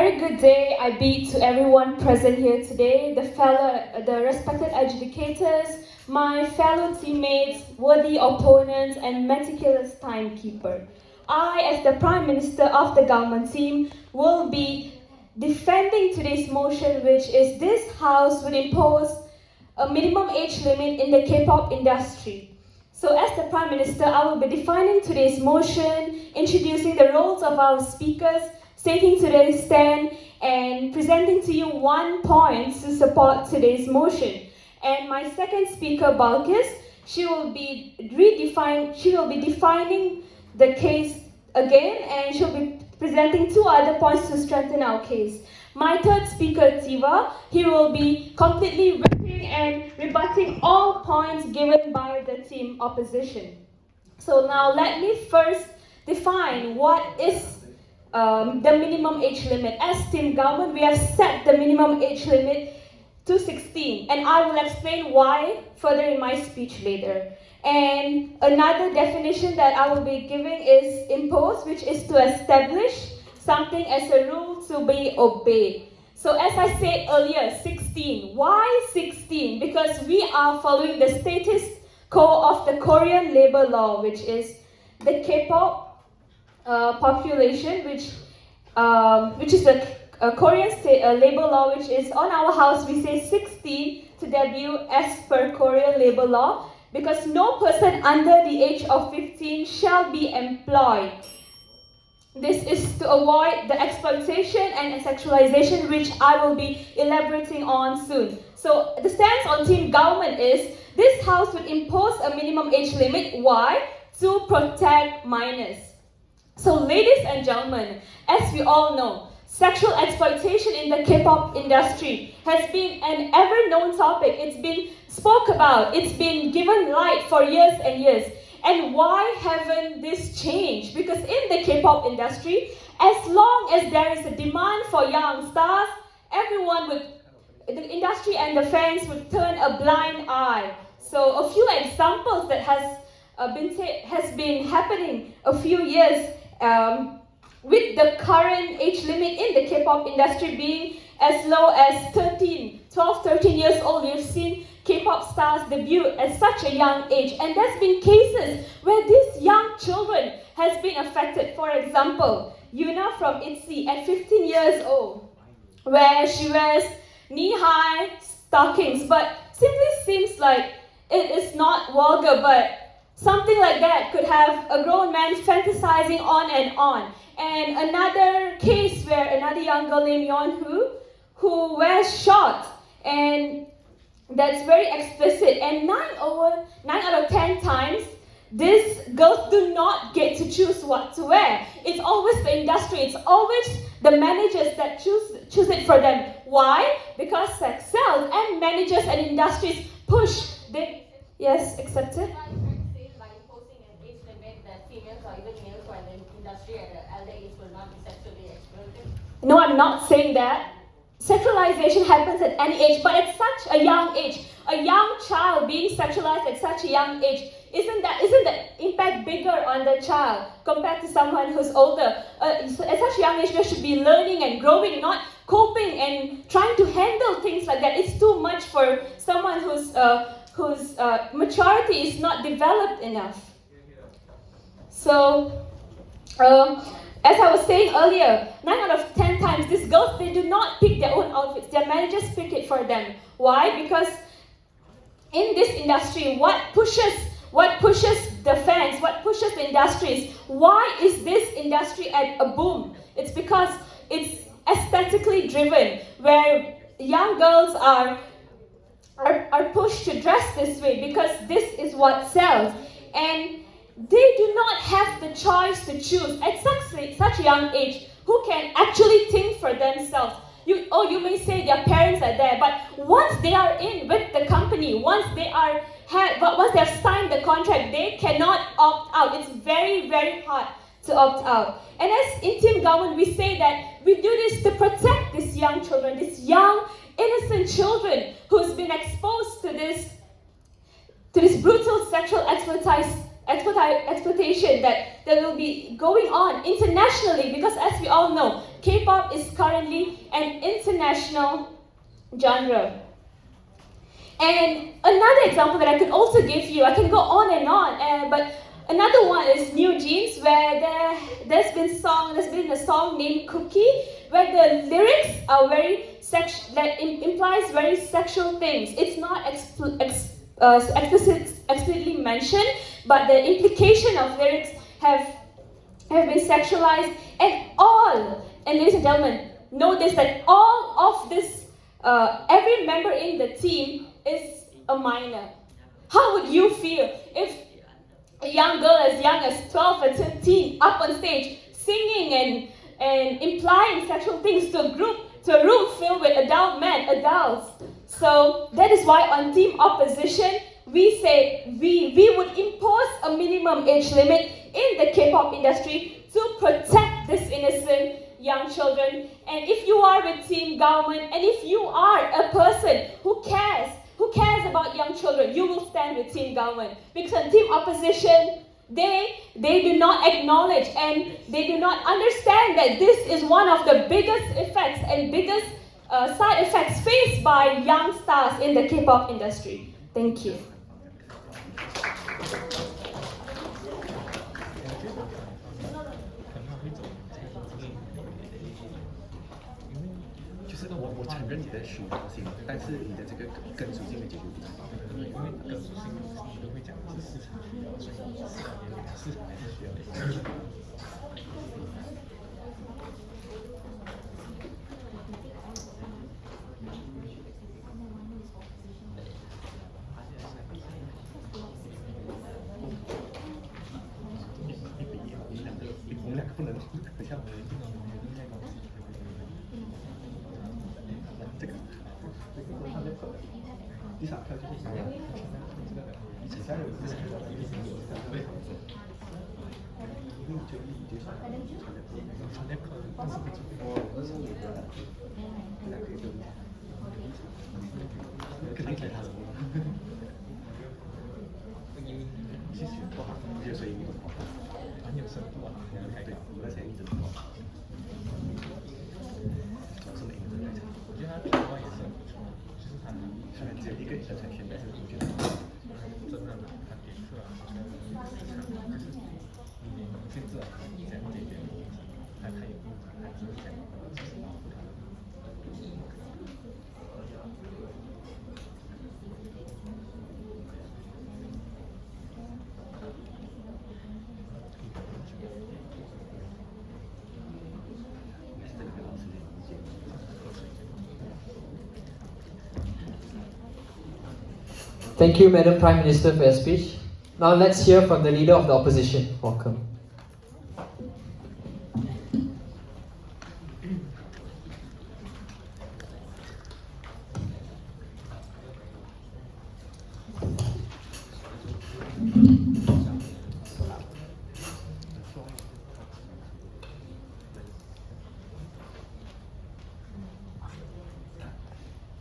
very good day I bid to everyone present here today, the respected educators, my fellow teammates, worthy opponents, and meticulous timekeeper. I, as the Prime Minister of the government team, will be defending today's motion, which is this House would impose a minimum age limit in the K-pop industry. So as the Prime Minister, I will be defining today's motion, introducing the roles of our speakers, stating today's stand, and presenting to you 1 point to support today's motion. And my second speaker, Balkis, she will be defining the case again, and she'll be presenting 2 other points to strengthen our case. My third speaker, Tiva, he will be completely ripping and rebutting all points given by the team opposition. So now let me first define what is the minimum age limit. As team government, we have set the minimum age limit to 16, and I will explain why further in my speech later. And another definition that I will be giving is impose, which is to establish something as a rule to be obeyed. So as I said earlier, 16. Why 16? Because we are following the status quo of the Korean labor law, which is the K-pop population, which is the Korean labor law, which is on our house. We say 16 to debut as per Korean labor law, because no person under the age of 15 shall be employed. This is to avoid the exploitation and sexualization, which I will be elaborating on soon. So the stance on team government is this House would impose a minimum age limit. Why? To protect minors. So ladies and gentlemen, as we all know, sexual exploitation in the K-pop industry has been an ever-known topic. It's been spoke about, it's been given light for years and years. And why haven't this changed? Because in the K-pop industry, as long as there is a demand for young stars, the industry and the fans would turn a blind eye. So a few examples that has been happening a few years with the current age limit in the K-pop industry being as low as 12, 13 years old. We've seen K-pop stars debut at such a young age, and there's been cases where these young children has been affected. For example, Yuna from ITZY at 15 years old, where she wears knee-high stockings, but simply seems like it is not vulgar, but something like that could have a grown man fantasizing on and on. And another case where another young girl named Yeonwoo, who wears shorts, and that's very explicit. And 9 out of 10 times, these girls do not get to choose what to wear. It's always the industry, it's always the managers that choose it for them. Why? Because sex sells, and managers and industries push. Yes, accepted. No, I'm not saying that. Sexualization happens at any age, but at such a young age, a young child being sexualized at such a young age, isn't the impact bigger on the child compared to someone who's older? At such a young age, they should be learning and growing, not coping and trying to handle things like that. It's too much for someone whose maturity is not developed enough. So, as I was saying earlier, 9 out of 10 times, these girls, they do not pick their own outfits. Their managers pick it for them. Why? Because in this industry, what pushes the fans, what pushes the industries, why is this industry at a boom? It's because it's aesthetically driven, where young girls are pushed to dress this way because this is what sells. And they do not have the choice to choose at such a young age who can actually think for themselves. You may say their parents are there, but once they are in with the company, once they have signed the contract, they cannot opt out. It's very, very hard to opt out. And as in team government, we say that we do this to protect these young children, these young, innocent children who's been exposed to this brutal sexual exploitation that will be going on internationally, because as we all know, K-pop is currently an international genre. And another example that I could also give you, I can go on and on, but another one is New Jeans, where there's been a song named Cookie, where the lyrics are very that implies very sexual things. It's not explicitly mentioned, but the implication of lyrics have been sexualized, and ladies and gentlemen, know this, that all of this, every member in the team is a minor. How would you feel if a young girl as young as 12 or 13 up on stage singing and implying sexual things to a room filled with adults? So that is why on Team Opposition, we say we would impose a minimum age limit in the K-pop industry to protect this innocent young children. And if you are with Team Government, and if you are a person who cares about young children, you will stand with Team Government. Because on Team Opposition, they do not acknowledge and they do not understand that this is one of the biggest effects and biggest side effects faced by young stars in the K-pop industry. Thank you. 我承认你的虚荣心，但是你的这个根属性的解决不到。因为根属性我们都会讲是市场需要，所以市场还是需要的。我们两个不能很像。 第三票就是这个，以前有资产的，对。因为就一直上，上那课但是不足。我是那个，这两个就肯定给他的。其实不好，我觉得所以你不好，很有深度啊，对，我在想一直不好。主要是每个人在讲，我觉得他台湾也是很不错。 虽然只有一个人在呈现，但是我觉得真的他给出了好像市场就是你甚至你在解决问题，他有他只是在就是保护他的。Thank you, Madam Prime Minister, for your speech. Now let's hear from the Leader of the Opposition. Welcome.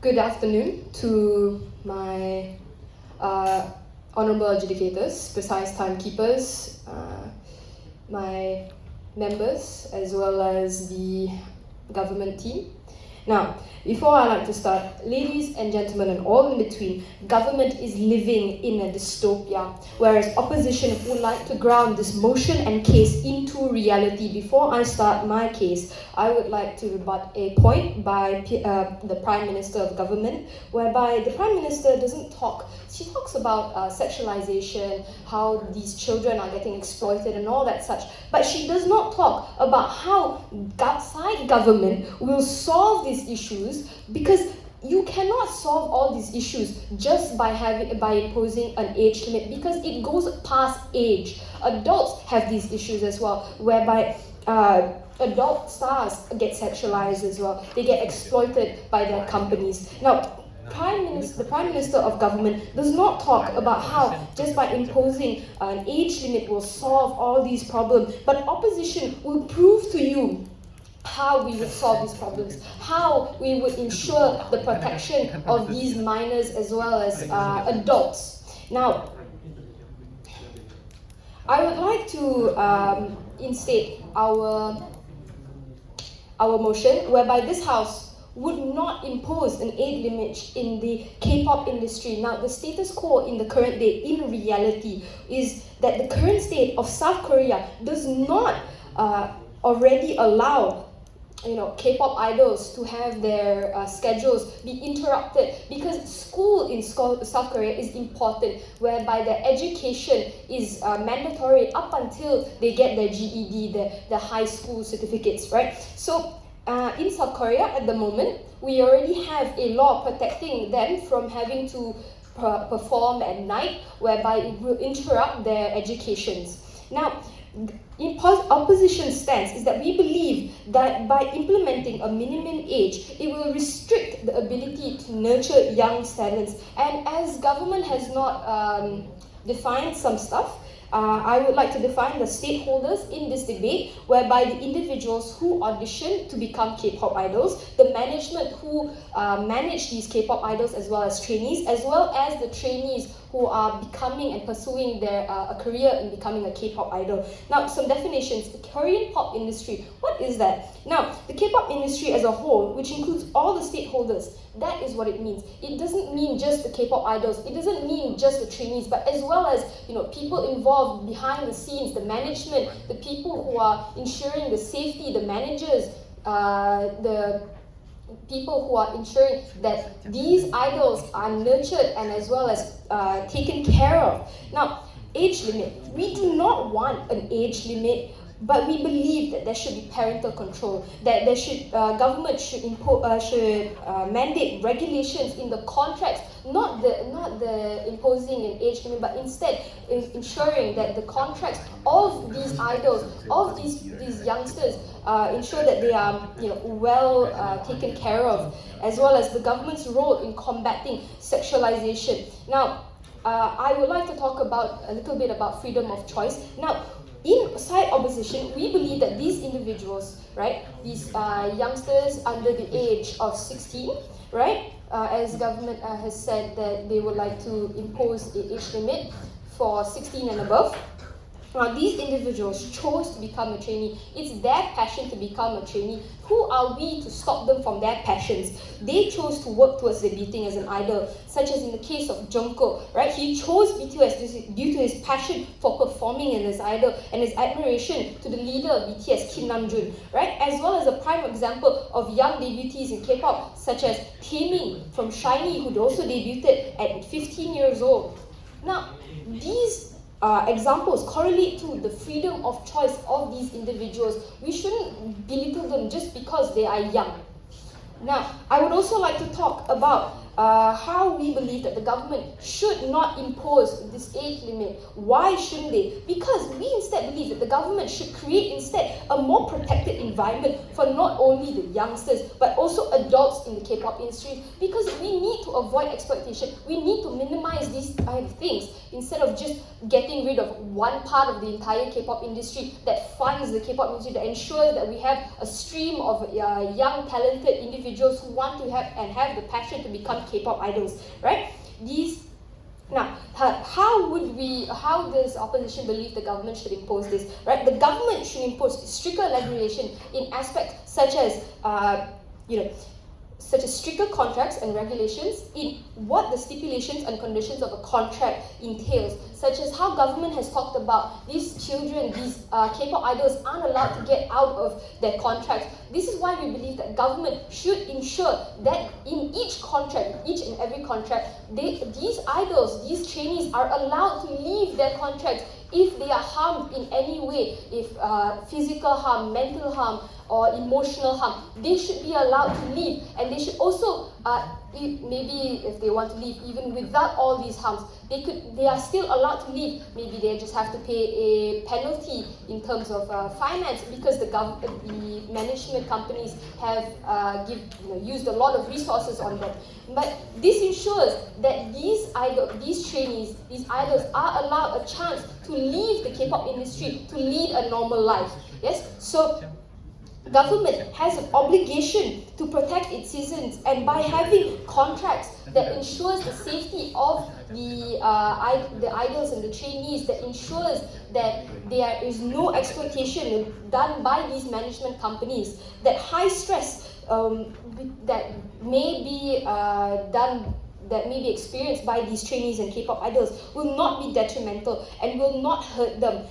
Good afternoon to my honorable adjudicators, precise timekeepers, my members, as well as the government team. Now, before I like to start, ladies and gentlemen and all in between, government is living in a dystopia, whereas opposition would like to ground this motion and case into reality. Before I start my case, I would like to rebut a point by the Prime Minister of Government, whereby the Prime Minister doesn't talk. She talks about sexualization, how these children are getting exploited and all that such, but she does not talk about how outside government will solve these issues, because you cannot solve all these issues just by imposing an age limit, because it goes past age. Adults have these issues as well, whereby adult stars get sexualized as well. They get exploited by their companies. Now, the Prime Minister of Government does not talk about how just by imposing an age limit will solve all these problems, but opposition will prove to you how we would solve these problems, how we would ensure the protection of these minors as well as adults. Now, I would like to instate our our motion, whereby this House would not impose an age limit in the K-pop industry. Now, the status quo in the current day, in reality, is that the current state of South Korea does not already allow K-pop idols to have their schedules be interrupted, because school in South Korea is important, whereby their education is mandatory up until they get their GED, the high school certificates, right? So in South Korea at the moment, we already have a law protecting them from having to perform at night, whereby it will interrupt their educations. Now, opposition stance is that we believe that by implementing a minimum age, it will restrict the ability to nurture young talents. And as government has not defined some stuff, I would like to define the stakeholders in this debate, whereby the individuals who audition to become K-pop idols, the management who manage these K-pop idols as well as trainees, as well as the trainees who are becoming and pursuing their a career in becoming a K-pop idol. Now, some definitions. The Korean pop industry, what is that? Now, the K-pop industry as a whole, which includes all the stakeholders, that is what it means. It doesn't mean just the K-pop idols, it doesn't mean just the trainees, but as well as people involved behind the scenes, the management, the people who are ensuring the safety, the managers, the people who are ensuring that these idols are nurtured and as well as taken care of. Now, age limit. We do not want an age limit, but we believe that there should be parental control, that there should government should mandate regulations in the contracts, not the imposing an age limit, but instead ensuring that the contracts of these idols, of these youngsters, ensure that they are well taken care of, as well as the government's role in combating sexualization. Now, I would like to talk about a little bit about freedom of choice. Now, inside opposition, we believe that these individuals, right, these youngsters under the age of 16, right, as government has said that they would like to impose an age limit for 16 and above. Now, these individuals chose to become a trainee. It's their passion to become a trainee. Who are we to stop them from their passions? They chose to work towards debuting as an idol, such as in the case of Jungkook, right? He chose BTS due to his passion for performing as his idol and his admiration to the leader of BTS, Kim Namjoon, right? As well as a prime example of young debutees in K-pop, such as Taemin from SHINee, who also debuted at 15 years old. Now, these examples correlate to the freedom of choice of these individuals. We shouldn't belittle them just because they are young. Now, I would also like to talk about how we believe that the government should not impose this age limit. Why shouldn't they? Because we instead believe that the government should create instead a more protected environment for not only the youngsters but also adults in the K-pop industry, because we need to avoid exploitation. We need to minimize these kind of things instead of just getting rid of one part of the entire K-pop industry that funds the K-pop industry, that ensures that we have a stream of young talented individuals who want to have the passion to become K-pop idols, right? Now, how does opposition believe the government should impose this, right? The government should impose stricter regulation in aspects such as, stricter contracts and regulations in what the stipulations and conditions of a contract entails, such as how government has talked about these children, these K-pop idols aren't allowed to get out of their contracts. This is why we believe that government should ensure that in each contract, each and every contract, these idols, these trainees are allowed to leave their contracts if they are harmed in any way, if physical harm, mental harm, or emotional harm. They should be allowed to leave, and they should also, maybe if they want to leave even without all these harms, they are still allowed to leave. Maybe they just have to pay a penalty in terms of finance, because the management companies have used a lot of resources on them. But this ensures that these trainees, these idols are allowed a chance to leave the K-pop industry to lead a normal life. Yes, so government has an obligation to protect its citizens, and by having contracts that ensures the safety of the idols and the trainees, that ensures that there is no exploitation done by these management companies, that high stress that may be experienced by these trainees and K-pop idols will not be detrimental and will not hurt them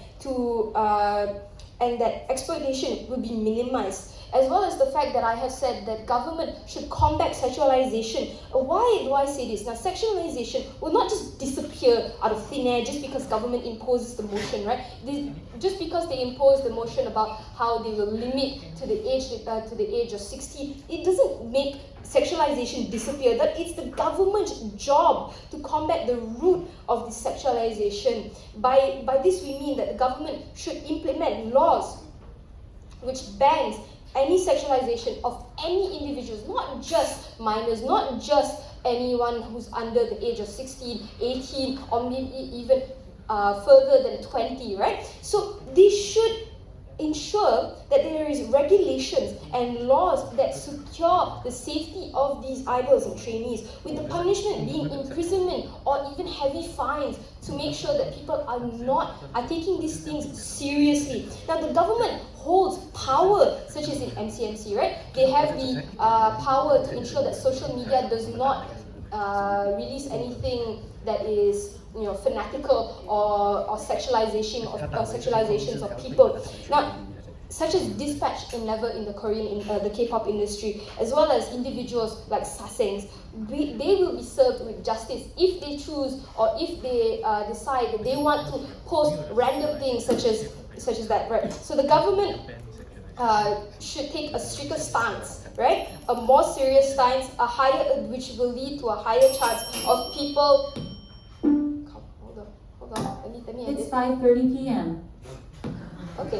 and that exploitation will be minimized. As well as the fact that I have said that government should combat sexualization. Why do I say this? Now, sexualization will not just disappear out of thin air just because government imposes the motion, right? Just because they impose the motion about how they will limit to the age of 16, it doesn't make sexualization disappear. That it's the government's job to combat the root of the sexualization. By this we mean that the government should implement laws which bans any sexualization of any individuals, not just minors, not just anyone who's under the age of 16, 18, or maybe even further than 20, right? So they should ensure that there is regulations and laws that secure the safety of these idols and trainees, with the punishment being imprisonment or even heavy fines, to make sure that people are taking these things seriously. Now, the government holds power, such as in MCMC, right? They have the power to ensure that social media does not release anything that is, fanatical or sexualizations of people. Now, such as Dispatch and Never in the the K-pop industry, as well as individuals like sasaengs, they will be served with justice if they choose or if they decide that they want to post random things such as that, right? So the government should take a stricter stance, right? A more serious stance, which will lead to a higher chance of people. Hold on. Let me It's 5:30 p.m. Okay.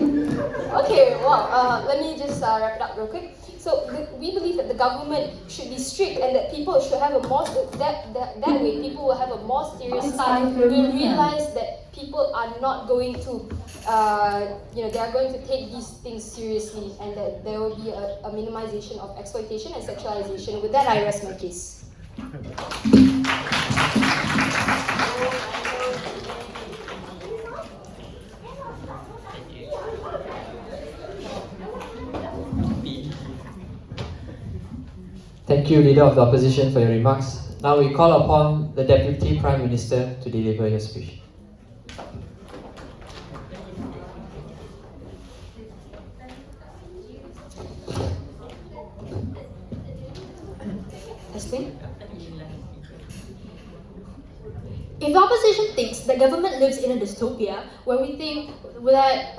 Well, let me just wrap it up real quick. So we believe that the government should be strict, and that people should have a more that way people will have a more serious stance. We realize that people are not going to, they are going to take these things seriously, and that there will be a minimization of exploitation and sexualization. With that, I rest my case. Thank you, Leader of the Opposition, for your remarks. Now we call upon the Deputy Prime Minister to deliver your speech. If the opposition thinks that government lives in a dystopia where we think that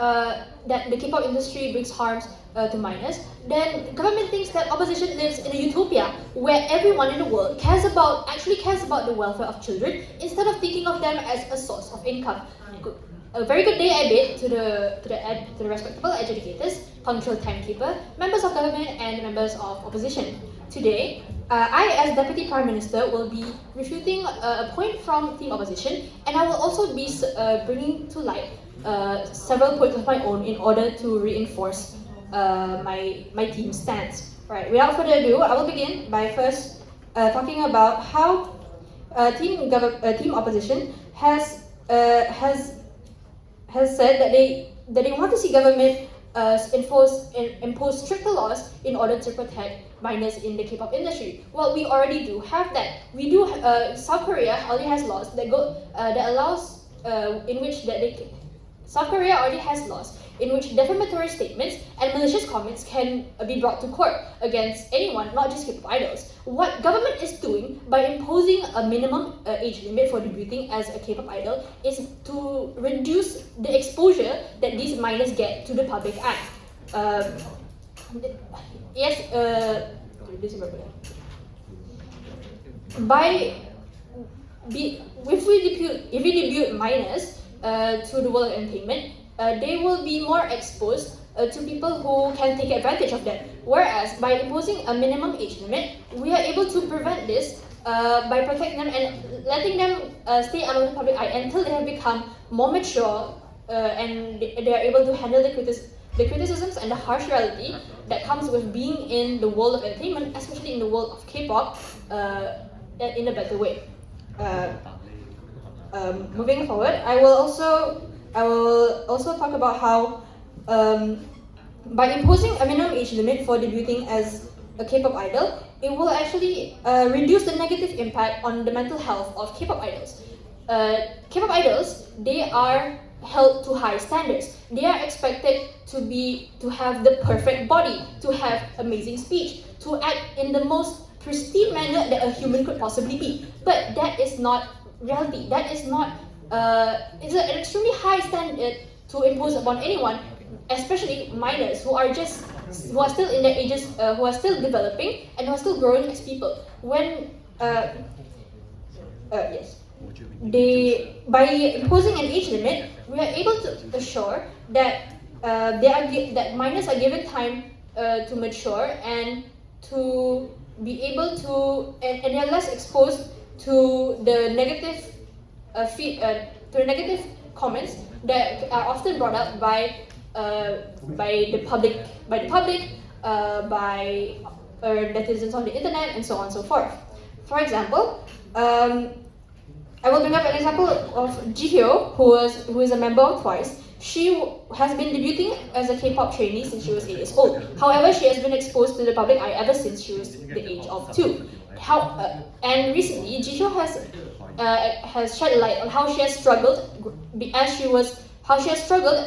the K-pop industry brings harms to minors, then government thinks that opposition lives in a utopia where everyone in the world actually cares about the welfare of children instead of thinking of them as a source of income. A very good day I bid to the respectable educators, punctual timekeeper, members of government, and members of opposition. Today, I, as Deputy Prime Minister, will be refuting a point from Team Opposition, and I will also be bringing to light several points of my own in order to reinforce my team's stance. Right. Without further ado, I will begin by first talking about how Team Opposition has said that they want to see government impose stricter laws in order to protect minors in the K-pop industry. Well, we already do have that. We do. South Korea already has laws South Korea already has laws in which defamatory statements and malicious comments can be brought to court against anyone, not just K-pop idols. What government is doing by imposing a minimum age limit for debuting as a K-pop idol is to reduce the exposure that these minors get to the public eye. If we debut minors to the world of entertainment, they will be more exposed to people who can take advantage of them. Whereas by imposing a minimum age limit, we are able to prevent this by protecting them and letting them stay out of the public eye until they have become more mature and they are able to handle the the criticisms and the harsh reality that comes with being in the world of entertainment, especially in the world of K-pop, in a better way. Moving forward, I will also talk about how by imposing a minimum age limit for debuting as a K-pop idol, it will actually reduce the negative impact on the mental health of K-pop idols. K-pop idols, they are held to high standards. They are expected to have the perfect body, to have amazing speech, to act in the most pristine manner that a human could possibly be. But that is not reality. That is not. It's an extremely high standard to impose upon anyone, especially minors who are still in their ages, who are still developing and who are still growing as people. When yes. By imposing an age limit, we are able to assure that that minors are given time to mature and to be able to, and they are less exposed to the negative comments that are often brought up by the public, by netizens on the internet, and so on and so forth. For example, I will bring up an example of Jihyo, who is a member of Twice. She has been debuting as a K-pop trainee since she was 8 years old. However, she has been exposed to the public eye ever since she was the age of 2. And recently, Jihyo has shed a light on how she has struggled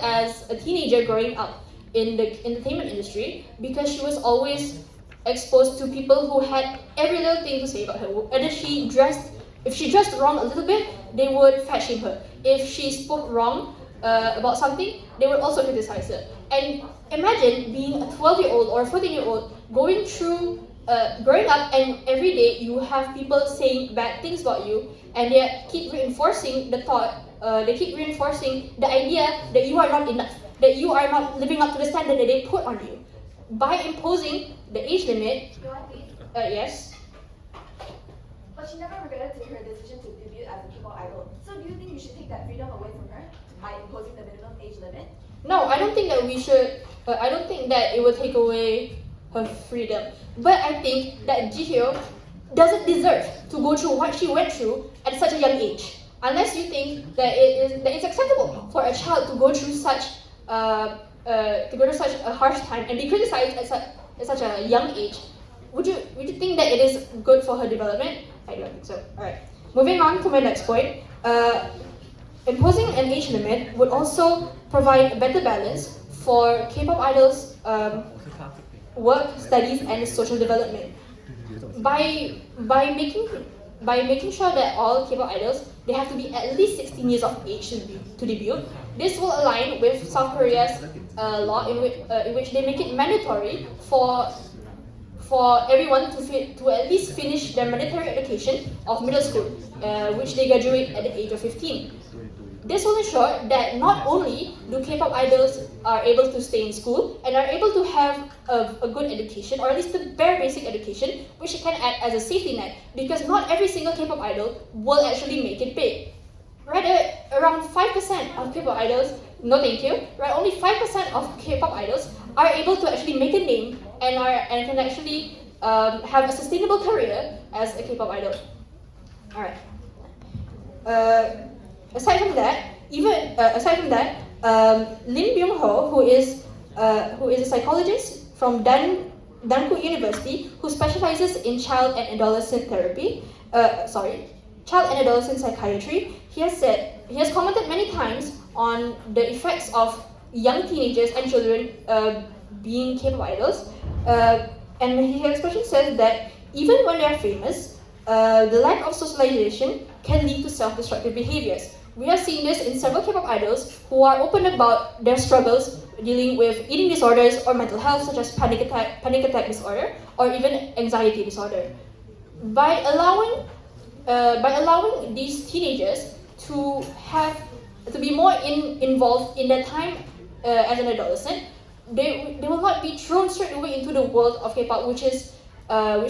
as a teenager growing up in the entertainment industry, because she was always exposed to people who had every little thing to say about her. If she dressed wrong a little bit, they would fat shame her. If she spoke wrong about something, they would also criticize her. And imagine being a 12-year-old or a 14-year-old growing up, and every day you have people saying bad things about you, and they keep reinforcing the thought, they keep reinforcing the idea that you are not enough, that you are not living up to the standard that they put on you. By imposing the age limit, yes. But she never regretted her decision to debut as a K-pop idol. So do you think you should take that freedom away from her by imposing the minimum age limit? No, I don't think that we should. I don't think that it will take away her freedom. But I think that Jihyo doesn't deserve to go through what she went through at such a young age. Unless you think that it's acceptable for a child to go through such a harsh time and be criticized at such a young age. Would you think that it is good for her development? I don't think so. Alright. Moving on to my next point. Imposing an age limit would also provide a better balance for K-pop idols' work, studies, and social development. By making sure that all K-pop idols, they have to be at least 16 years of age to debut. This will align with South Korea's law in which they make it mandatory for everyone to at least finish their mandatory education of middle school, which they graduate at the age of 15. This will ensure that not only do K-pop idols are able to stay in school and are able to have a good education, or at least the bare basic education, which can act as a safety net, because not every single K-pop idol will actually make it big. Rather, around 5% of K-pop idols, no thank you, right? Only 5% of K-pop idols are able to actually make a name and can actually have a sustainable career as a K-pop idol. Alright. Aside from that, Lim Byung-ho, who is a psychologist from Dankook University, who specializes in child and adolescent psychiatry, he has commented many times on the effects of young teenagers and children being K-pop idols, and his expression says that even when they are famous, the lack of socialization can lead to self-destructive behaviors. We have seen this in several K-pop idols who are open about their struggles dealing with eating disorders or mental health, such as panic attack disorder, or even anxiety disorder. By allowing these teenagers to be more involved in their time as an adolescent, they will not be thrown straight away into the world of K-pop, which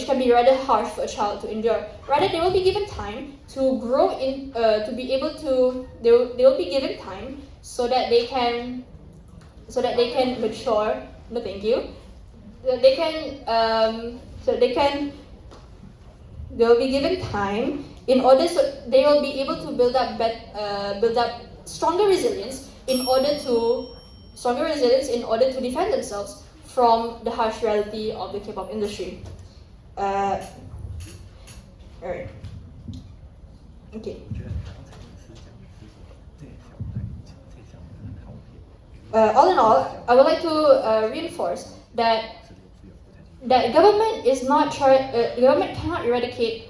can be rather harsh for a child to endure. Rather, they will be given time to grow they will be given time so that they can so that they can mature. No, thank you. So they can they will be given time in order so they will be able to build up stronger resilience in order to defend themselves from the harsh reality of the K-pop industry. Alright. Okay. 我觉得刚才你是讲是这项很好的 All in all, I would like to reinforce that government cannot eradicate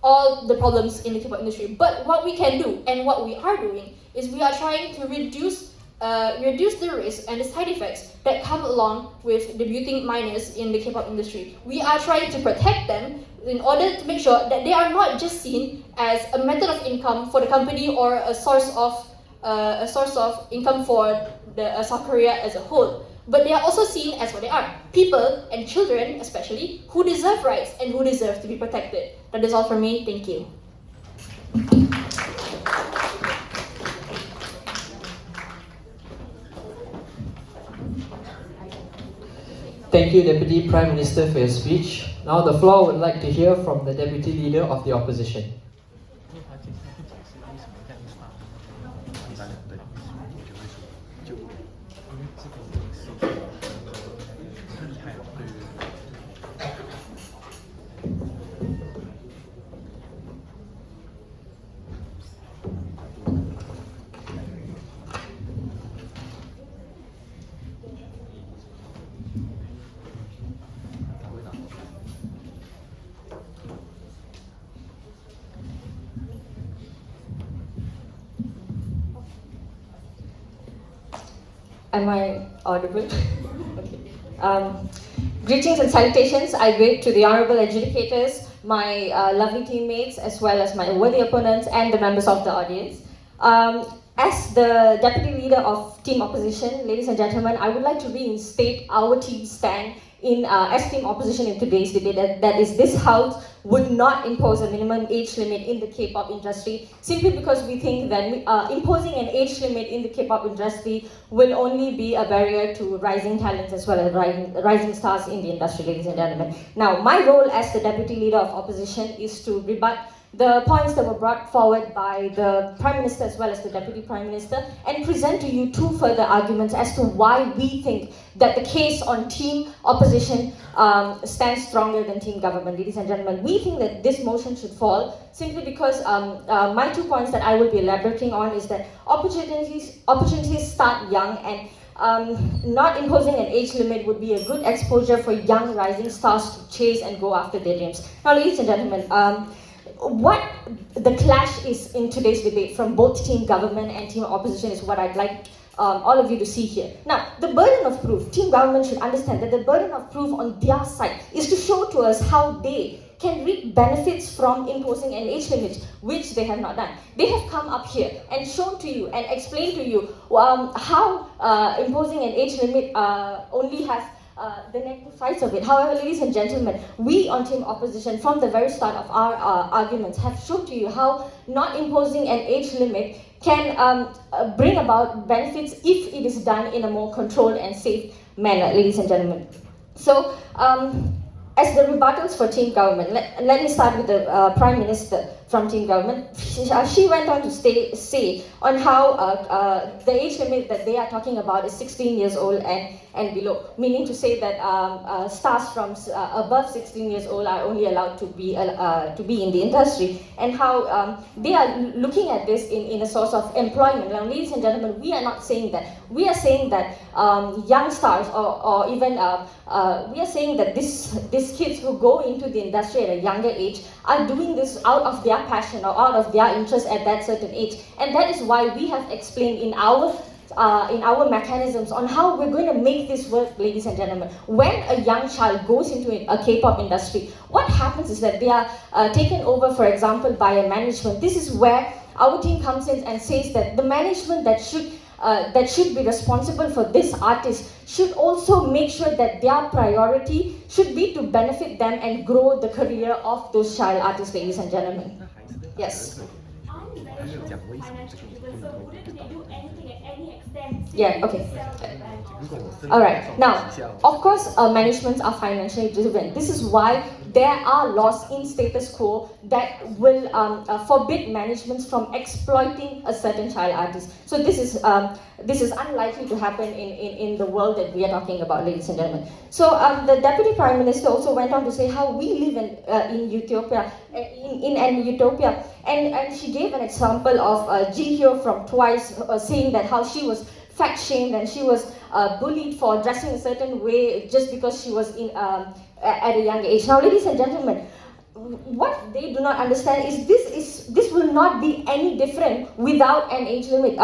all the problems in the K-pop industry. But what we can do and what we are doing is we are trying to reduce the risk and the side effects that come along with debuting minors in the K-pop industry. We are trying to protect them in order to make sure that they are not just seen as a method of income for the company or a source of income for the South Korea as a whole. But they are also seen as what they are, people and children especially, who deserve rights and who deserve to be protected. That is all from me. Thank you. Thank you, Deputy Prime Minister, for your speech. Now the floor would like to hear from the Deputy Leader of the Opposition. 因为他接下来会解释为什么这样发，一般人对，我就会说，就因为这个是很厉害了，对对对。Am I audible? Okay. Greetings and salutations I greet to the honorable adjudicators, my lovely teammates, as well as my worthy opponents and the members of the audience. As the deputy leader of Team Opposition, ladies and gentlemen, I would like to reinstate our team's stand as Team Opposition in today's debate, that is, this House would not impose a minimum age limit in the K-pop industry, simply because we think that imposing an age limit in the K-pop industry will only be a barrier to rising talents as well as rising stars in the industry, ladies and gentlemen. Now, my role as the deputy leader of opposition is to rebut the points that were brought forward by the Prime Minister as well as the Deputy Prime Minister and present to you two further arguments as to why we think that the case on Team Opposition stands stronger than Team Government. Ladies and gentlemen, we think that this motion should fall simply because my 2 points that I will be elaborating on is that opportunities start young, and not imposing an age limit would be a good exposure for young rising stars to chase and go after their dreams. Now, ladies and gentlemen, what the clash is in today's debate from both Team Government and Team Opposition is what I'd like all of you to see here. Now, the burden of proof, Team Government should understand that the burden of proof on their side is to show to us how they can reap benefits from imposing an age limit, which they have not done. They have come up here and shown to you and explained to you how imposing an age limit only has the negative sides of it. However, ladies and gentlemen, we on Team Opposition, from the very start of our arguments, have shown to you how not imposing an age limit can bring about benefits if it is done in a more controlled and safe manner, ladies and gentlemen. So, as the rebuttals for Team Government, let me start with the Prime Minister from Team Government. She went on to say on how the age limit that they are talking about is 16 years old and below, meaning to say that stars from above 16 years old are only allowed to be in the industry, and how they are looking at this in a source of employment. Now, ladies and gentlemen, we are not saying that. We are saying that young stars or even we are saying that these kids who go into the industry at a younger age are doing this out of their passion or out of their interest at that certain age, and that is why we have explained in our mechanisms on how we're going to make this work, ladies and gentlemen. When a young child goes into a K-pop industry, what happens is that they are taken over, for example, by a management. This is where our team comes in and says that the management that should be responsible for this artist should also make sure that their priority should be to benefit them and grow the career of those child artists, ladies and gentlemen. Yes. 他没有讲为什么这个不能够得到。 Yeah, okay. 如果我真 All 的 right. 上 Now, 学校 of course, managements are financially driven. This is why there are laws in status quo that will forbid managements from exploiting a certain child artist. So this is unlikely to happen in the world that we are talking about, ladies and gentlemen. So the Deputy Prime Minister also went on to say how we live in Utopia, in an utopia, and she gave an example of Ji Hyo from Twice, saying that how she was fat shamed and she was bullied for dressing a certain way just because she was at a young age. Now, ladies and gentlemen, what they do not understand is this will not be any different without an age limit.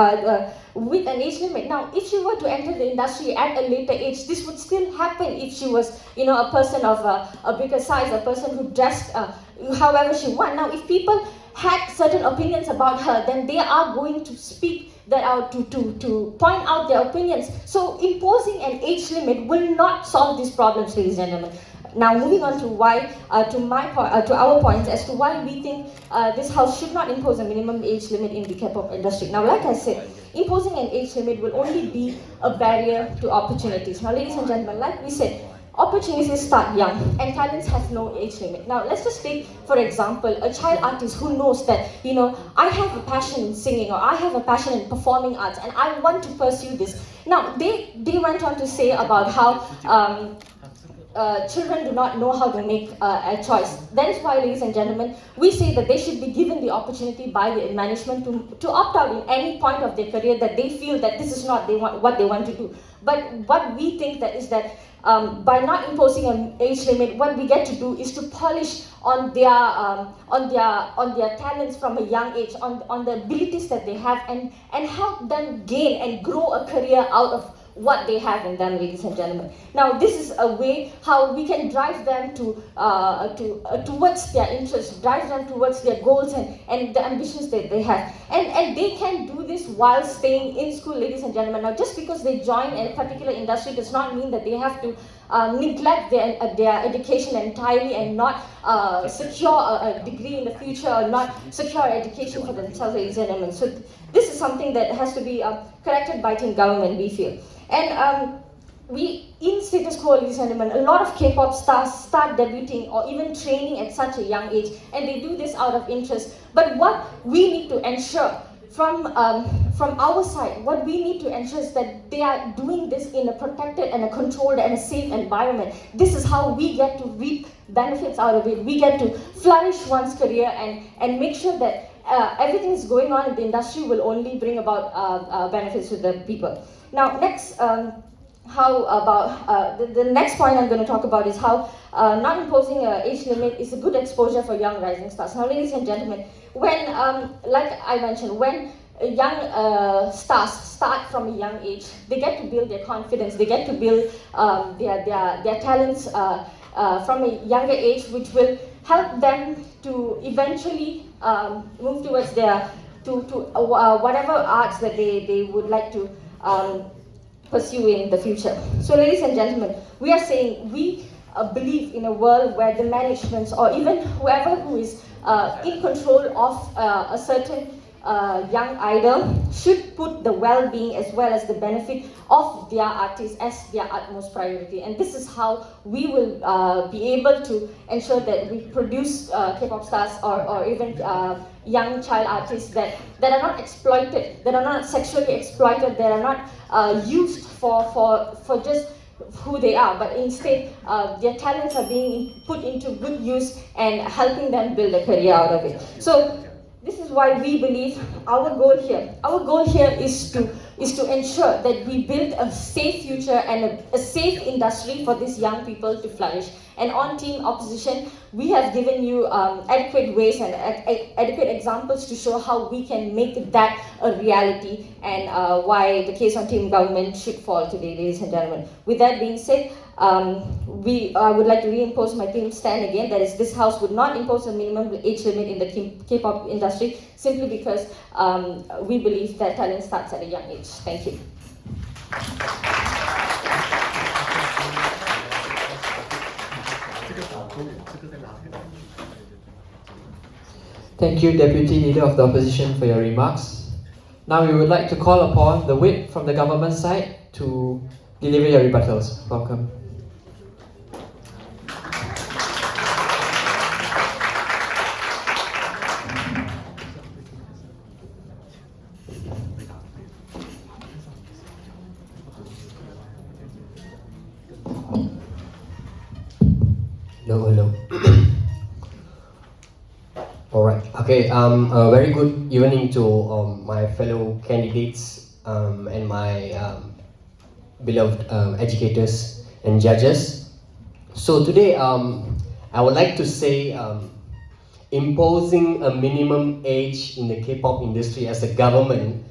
With an age limit. Now, if she were to enter the industry at a later age, this would still happen if she was, a person of a bigger size, a person who dressed however she want. Now, if people had certain opinions about her, then they are going to speak that out to point out their opinions. So imposing an age limit will not solve these problems, ladies and gentlemen. Now, moving on to why, to our points as to why we think this house should not impose a minimum age limit in the K-pop industry. Now, like I said, imposing an age limit will only be a barrier to opportunities. Now, ladies and gentlemen, like we said, opportunities start young and talents have no age limit. Now, let's just take, for example, a child artist who knows that, I have a passion in singing or I have a passion in performing arts and I want to pursue this. Now, they went on to say about how children do not know how to make a choice. That is why, ladies and gentlemen, we say that they should be given the opportunity by the management to opt out in any point of their career that they feel that this is not what they want to do. But what we think that is that by not imposing an age limit, what we get to do is to polish on their talents from a young age, on the abilities that they have, and help them gain and grow a career out of what they have in them, ladies and gentlemen. Now, this is a way how we can drive them towards their interests, drive them towards their goals and the ambitions that they have. And they can do this while staying in school, ladies and gentlemen. Now, just because they join a particular industry does not mean that they have to neglect their education entirely and not secure a degree in the future or not secure education for themselves, ladies and gentlemen. So this is something that has to be corrected by Team Government, we feel. And we, in status quo, ladies and gentlemen, a lot of K-pop stars start debuting or even training at such a young age, and they do this out of interest. But what we need to ensure from our side, what we need to ensure is that they are doing this in a protected and a controlled and a safe environment. This is how we get to reap benefits out of it. We get to flourish one's career and make sure that everything is going on in the industry will only bring about benefits to the people. Now, next, how about the next point I'm going to talk about is how not imposing an age limit is a good exposure for young rising stars. Now, ladies and gentlemen, when, like I mentioned, when young stars start from a young age, they get to build their confidence, they get to build their talents from a younger age, which will help them to eventually move towards their whatever arts that they would like to pursue in the future. So, ladies and gentlemen, we are saying we believe in a world where the managements or even whoever who is in control of a certain young idol should put the well-being as well as the benefit of their artists as their utmost priority. And this is how we will be able to ensure that we produce K-pop stars or even young child artists that are not exploited, that are not sexually exploited, that are not used for just who they are, but instead their talents are being put into good use and helping them build a career out of it. So this is why we believe our goal here is to ensure that we build a safe future and a safe industry for these young people to flourish. And on Team Opposition, we have given you adequate ways and adequate examples to show how we can make that a reality and why the case on Team Government should fall today, ladies and gentlemen. With that being said, we would like to reimpose my team stand again. That is, this house would not impose a minimum age limit in the K-pop industry simply because we believe that talent starts at a young age. Thank you. Thank you, Deputy Leader of the Opposition, for your remarks. Now we would like to call upon the whip from the government side to deliver your rebuttals. Welcome. Hello. All right. Okay. A very good evening to my fellow candidates and my beloved educators and judges. So today, I would like to say, imposing a minimum age in the K-pop industry as a government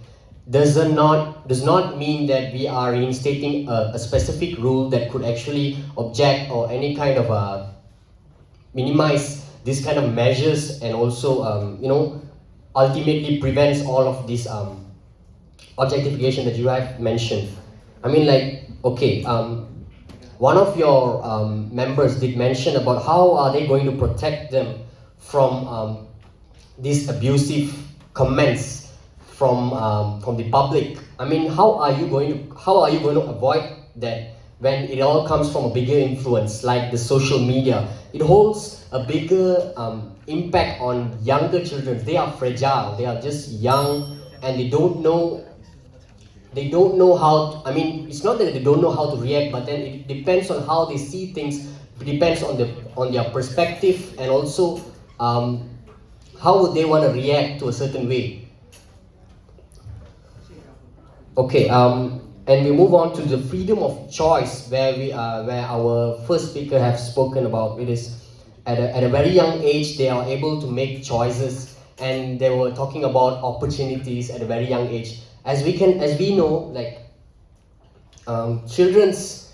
does not mean that we are reinstating a specific rule that could actually object or any kind of minimize these kind of measures, and also ultimately prevents all of this objectification that you have mentioned. I mean, like, okay, one of your members did mention about how are they going to protect them from these abusive comments from the public. I mean, how are you going to avoid that when it all comes from a bigger influence like the social media? It holds a bigger impact on younger children. They are fragile, they are just young, and they don't know how to, I mean, it's not that they don't know how to react, but then it depends on how they see things. It depends on their perspective, and also how would they want to react to a certain way. Okay, and we move on to the freedom of choice, where our first speaker have spoken about. It is at a very young age they are able to make choices, and they were talking about opportunities at a very young age. As we know, like children's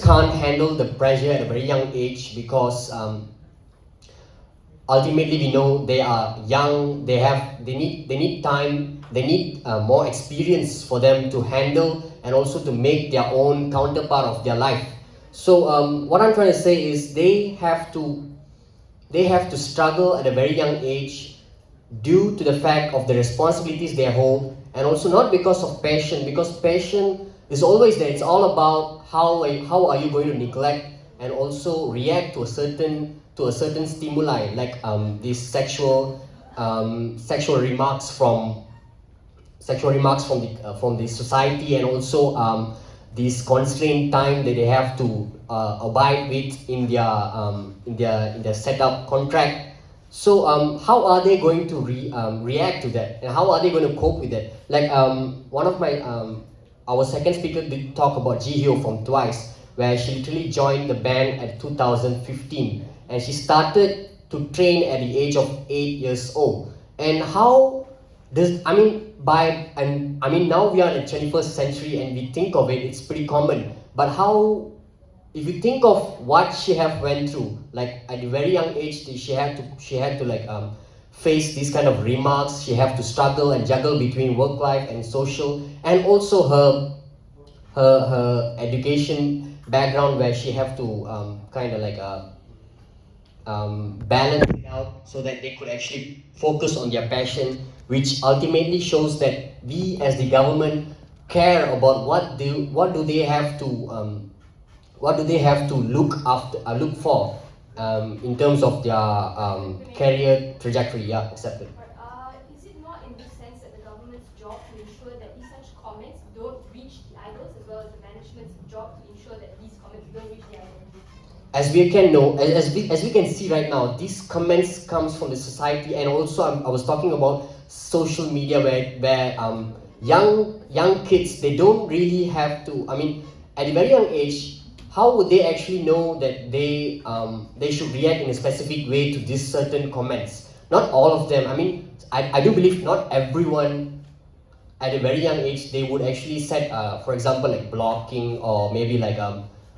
can't handle the pressure at a very young age, because ultimately we know they are young, they need time, they need more experience for them to handle and also to make their own counterpart of their life. So what I'm trying to say is they have to struggle at a very young age due to the fact of the responsibilities they hold, and also not because of passion, because passion is always there. It's all about how are you going to neglect and also react to a certain stimuli, like these sexual remarks from the society, and also this constrained time that they have to abide with in their setup contract. So how are they going to react to that, and how are they going to cope with that? Like one of my our second speaker did talk about Jihyo from Twice, where she literally joined the band at 2015, and she started to train at the age of 8 years old. And how does, I mean, now we are in the 21st century and we think of it, it's pretty common. But how, if you think of what she have went through, like at a very young age, she had to like face these kind of remarks. She have to struggle and juggle between work life and social, and also her education background, where she have to kind of like balance it out so that they could actually focus on their passion, which ultimately shows that we as the government care about what do they have to look for in terms of their career trajectory. Yeah, accepted. Is it not in this sense that the government's job to ensure that these such comments don't reach the idols, as well as the management's job to ensure that these comments don't reach the idols? As we can know, as we can see right now, these comments comes from the society, and also I was talking about social media, where young kids, they don't really have to. I mean, at a very young age, how would they actually know that they should react in a specific way to these certain comments? Not all of them. I mean, I do believe not everyone at a very young age they would actually set, for example, like blocking, or maybe like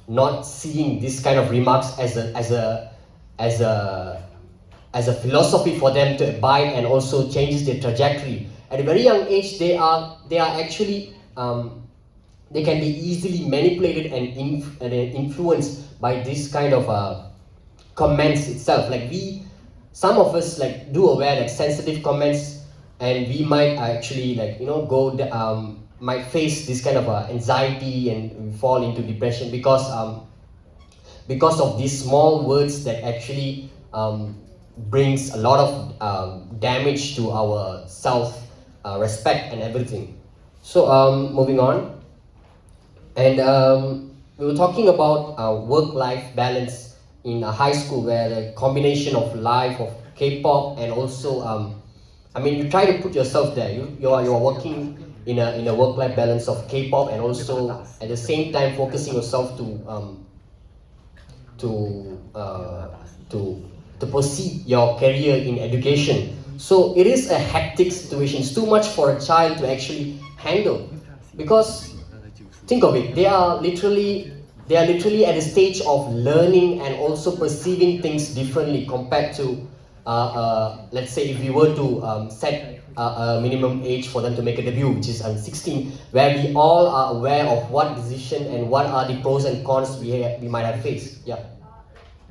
not seeing this kind of remarks as a philosophy for them to abide, and also changes their trajectory. At a very young age, they are actually they can be easily manipulated and influenced by this kind of comments itself. Like some of us like do aware like sensitive comments, and we might actually like might face this kind of anxiety and fall into depression because of these small words that actually brings a lot of damage to our self respect and everything. So moving on, and we were talking about work-life balance in high school, where the combination of life of K-pop and also I mean, you try to put yourself there. You are working in a work-life balance of K-pop, and also at the same time focusing yourself to uh, to proceed your career in education. So it is a hectic situation. It's too much for a child to actually handle, because think of it, they are literally at a stage of learning and also perceiving things differently compared to let's say if we were to set a minimum age for them to make a debut, which is 16, where we all are aware of what decision and what are the pros and cons we might have faced. Yeah.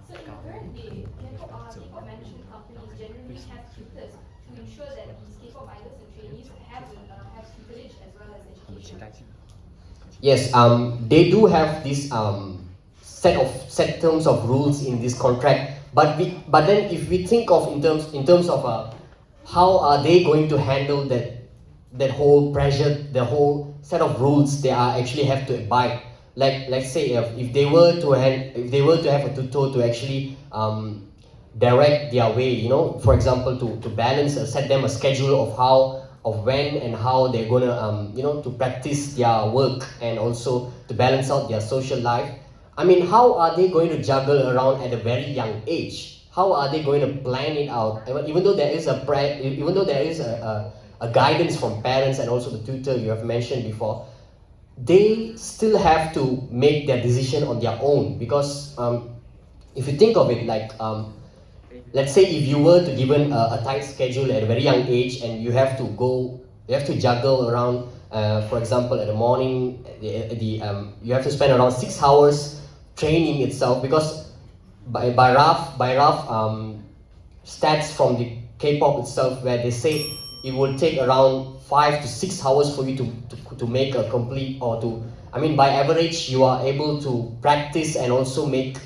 So in the current day, K-pop management companies generally have tutors to ensure that these K-pop idols and trainees have tutelage as well as education. Yes, they do have this set terms of rules in this contract. But then if we think of in terms of how are they going to handle that whole pressure, the whole set of rules they are actually have to abide. Like let's say if they were to have a tutor to actually direct their way, for example, to balance set them a schedule of when and how they're gonna to practice their work and also to balance out their social life. I mean, how are they going to juggle around at a very young age? How are they going to plan it out? Even though there is a guidance from parents and also the tutor you have mentioned before, they still have to make their decision on their own, because if you think of it, like let's say if you were to given a tight schedule at a very young age, and you have to juggle around, for example, at the morning, you have to spend around 6 hours training itself, because by rough stats from the K-pop itself, where they say it will take around 5 to 6 hours for you to make a complete, or to, I mean, by average you are able to practice and also make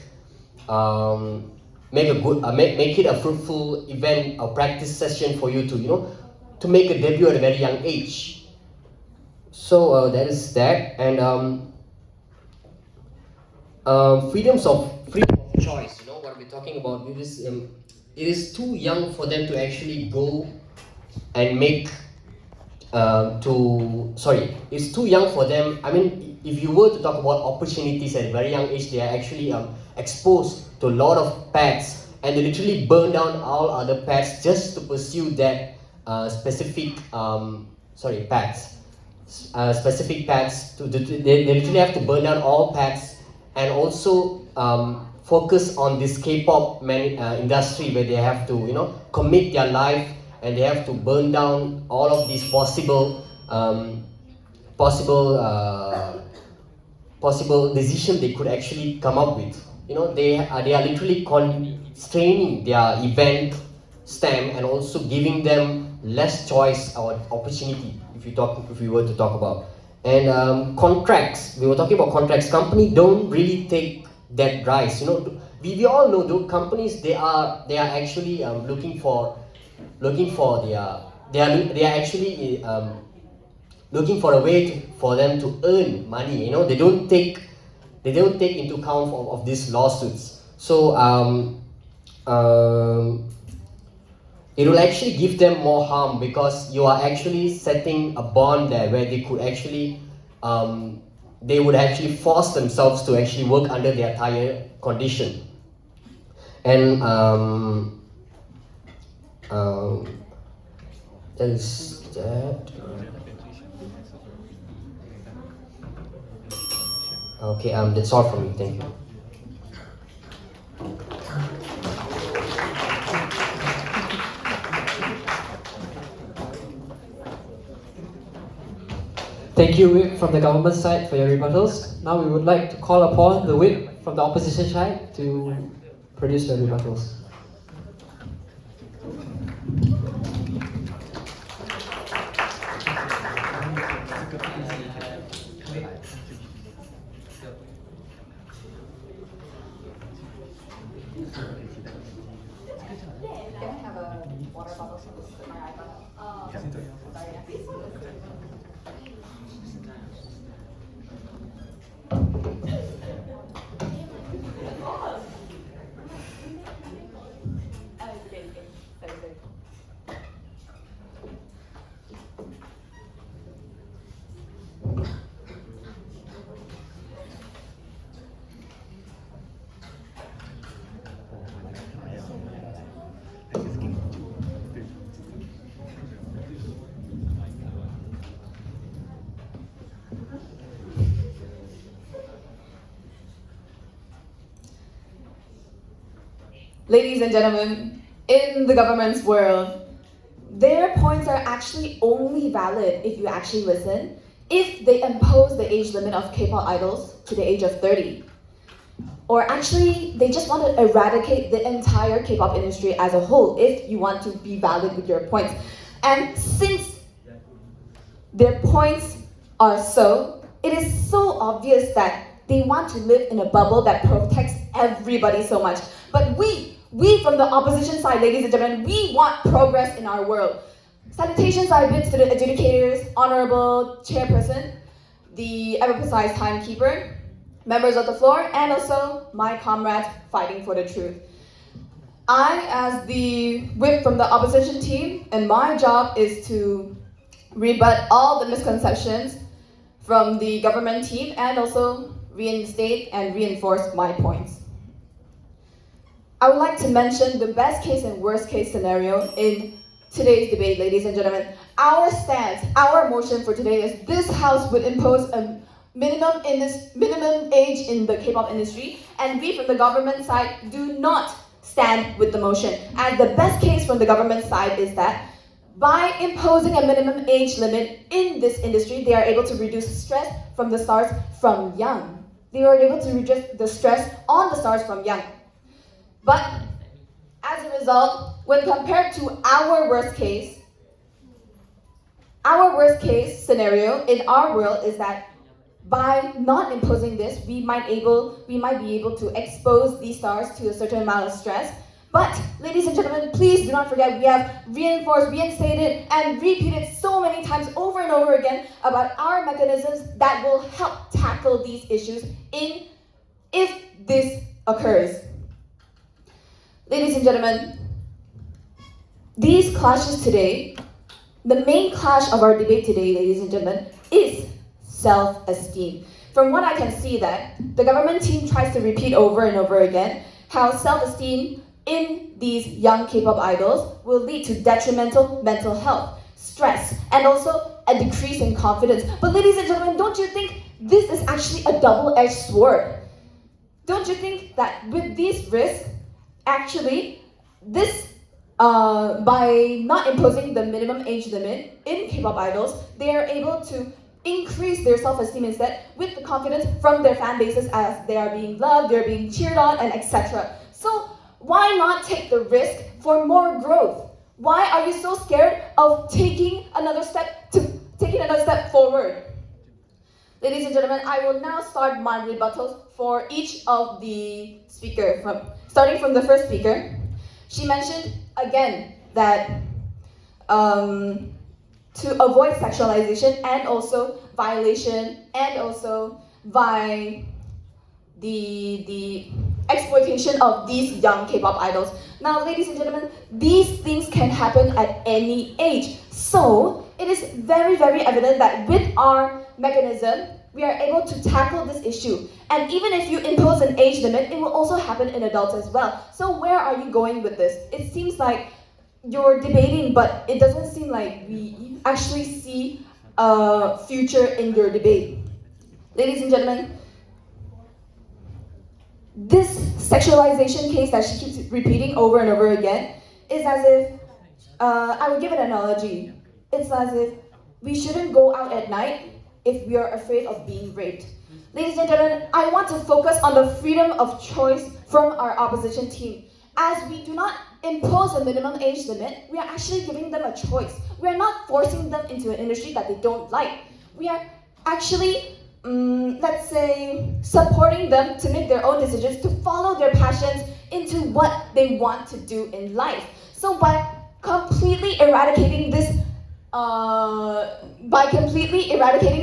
it a fruitful event, a practice session for you to make a debut at a very young age. So that is that. And freedom of choice, what we're talking about, it is too young for them to actually go and make it's too young for them. I mean, if you were to talk about opportunities at a very young age, they are actually exposed to a lot of paths, and they literally burn down all other paths just to pursue that specific paths. Specific paths. They literally have to burn down all paths, and also focus on this K-pop industry, where they have to commit their life, and they have to burn down all of these possible decisions they could actually come up with. They are literally constraining their event stem, and also giving them less choice or opportunity, if we were to talk about. And contracts, we were talking about contracts. Company don't really take that rise. We all know those companies, they are actually looking for a way for them to earn money. They don't take into account of these lawsuits. So it will actually give them more harm, because you are actually setting a bond there where they could actually they would actually force themselves to actually work under their tire condition. And that is that. Okay, that's all from me. Thank you. Thank you, Whip, from the government side, for your rebuttals. Now we would like to call upon the Whip from the opposition side to produce your rebuttals. Ladies and gentlemen, in the government's world, their points are actually only valid if you actually listen, if they impose the age limit of K-pop idols to the age of 30. Or actually, they just want to eradicate the entire K-pop industry as a whole, if you want to be valid with your points. And since their points are so, it is so obvious that they want to live in a bubble that protects everybody so much. But we from the opposition side, ladies and gentlemen, we want progress in our world. Salutations I bid to the adjudicators, honorable chairperson, the ever-precise timekeeper, members of the floor, and also my comrades fighting for the truth. I, as the whip from the opposition team, and my job is to rebut all the misconceptions from the government team and also reinstate and reinforce my points. I would like to mention the best case and worst case scenario in today's debate, ladies and gentlemen. Our stance, our motion for today is this House would impose a minimum age in the K-pop industry, and we from the government side do not stand with the motion. And the best case from the government side is that by imposing a minimum age limit in this industry, they are able to reduce stress from the stars from young. They are able to reduce the stress on the stars from young. But as a result, when compared to our worst case scenario in our world is that by not imposing this, we might be able to expose these stars to a certain amount of stress. But, ladies and gentlemen, please do not forget we have reinforced, reinstated, and repeated so many times over and over again about our mechanisms that will help tackle these issues if this occurs. Ladies and gentlemen, these clashes today, the main clash of our debate today, ladies and gentlemen, is self-esteem. From what I can see that the government team tries to repeat over and over again how self-esteem in these young K-pop idols will lead to detrimental mental health, stress, and also a decrease in confidence. But ladies and gentlemen, don't you think this is actually a double-edged sword? Don't you think that with these risks, actually, this by not imposing the minimum age limit in K-pop idols, they are able to increase their self-esteem instead with the confidence from their fan bases as they are being loved, they're being cheered on, and etc. So why not take the risk for more growth? Why are you so scared of taking another step forward? Ladies and gentlemen, I will now start my rebuttals for each of the speakers. Starting from the first speaker, she mentioned again that to avoid sexualization and also violation and also by the exploitation of these young K-pop idols. Now, ladies and gentlemen, these things can happen at any age. So, it is very, very evident that with our mechanism, we are able to tackle this issue. And even if you impose an age limit, it will also happen in adults as well. So where are you going with this? It seems like you're debating, but it doesn't seem like we actually see a future in your debate. Ladies and gentlemen, this sexualization case that she keeps repeating over and over again is as if, I would give an analogy. It's as if we shouldn't go out at night if we are afraid of being raped. Ladies and gentlemen, I want to focus on the freedom of choice from our opposition team. As we do not impose a minimum age limit, we are actually giving them a choice. We are not forcing them into an industry that they don't like. We are actually, let's say, supporting them to make their own decisions, to follow their passions into what they want to do in life. So by completely eradicating this,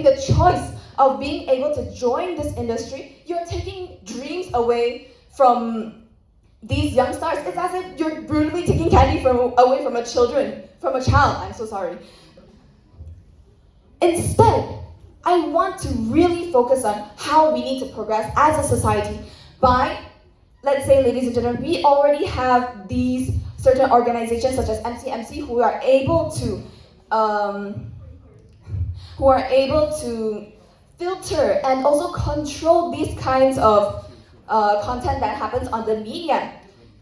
the choice of being able to join this industry, you're taking dreams away from these young stars. It's as if you're brutally taking candy away from a child. I'm so sorry. Instead, I want to really focus on how we need to progress as a society by, let's say, ladies and gentlemen, we already have these certain organizations such as MCMC who are able to filter and also control these kinds of content that happens on the media.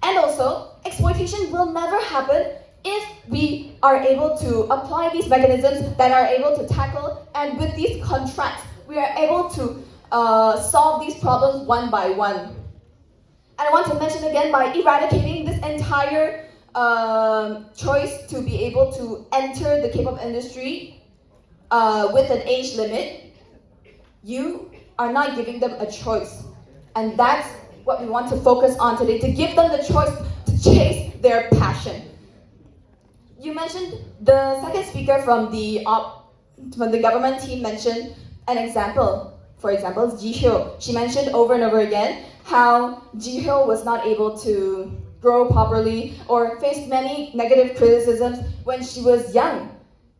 And also, exploitation will never happen if we are able to apply these mechanisms that are able to tackle, and with these contracts, we are able to solve these problems one by one. And I want to mention again, by eradicating this entire choice to be able to enter the K-pop industry with an age limit, you are not giving them a choice. And that's what we want to focus on today, to give them the choice to chase their passion. You mentioned, the second speaker from the government team mentioned an example. For example, Ji-hyo. She mentioned over and over again how Ji-hyo was not able to grow properly or faced many negative criticisms when she was young.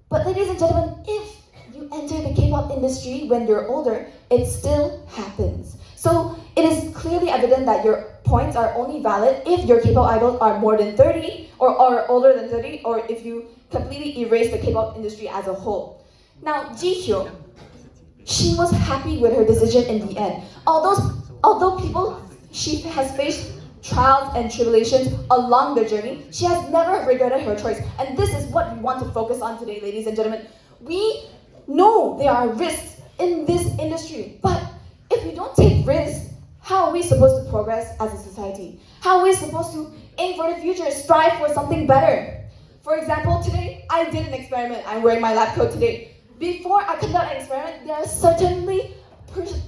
But ladies and gentlemen, if you enter the K-pop industry when you're older, it still happens. So it is clearly evident that your points are only valid if your K-pop idols are more than 30 or older than 30, or if you completely erase the K-pop industry as a whole. Now, Ji-hyo, she was happy with her decision in the end. Although she has faced trials and tribulations along the journey, she has never regretted her choice. And this is what we want to focus on today, ladies and gentlemen. We know there are risks in this industry, but if we don't take risks, how are we supposed to progress as a society? How are we supposed to aim for the future, strive for something better? For example, today, I did an experiment. I'm wearing my lab coat today. Before I conduct an experiment, there are certainly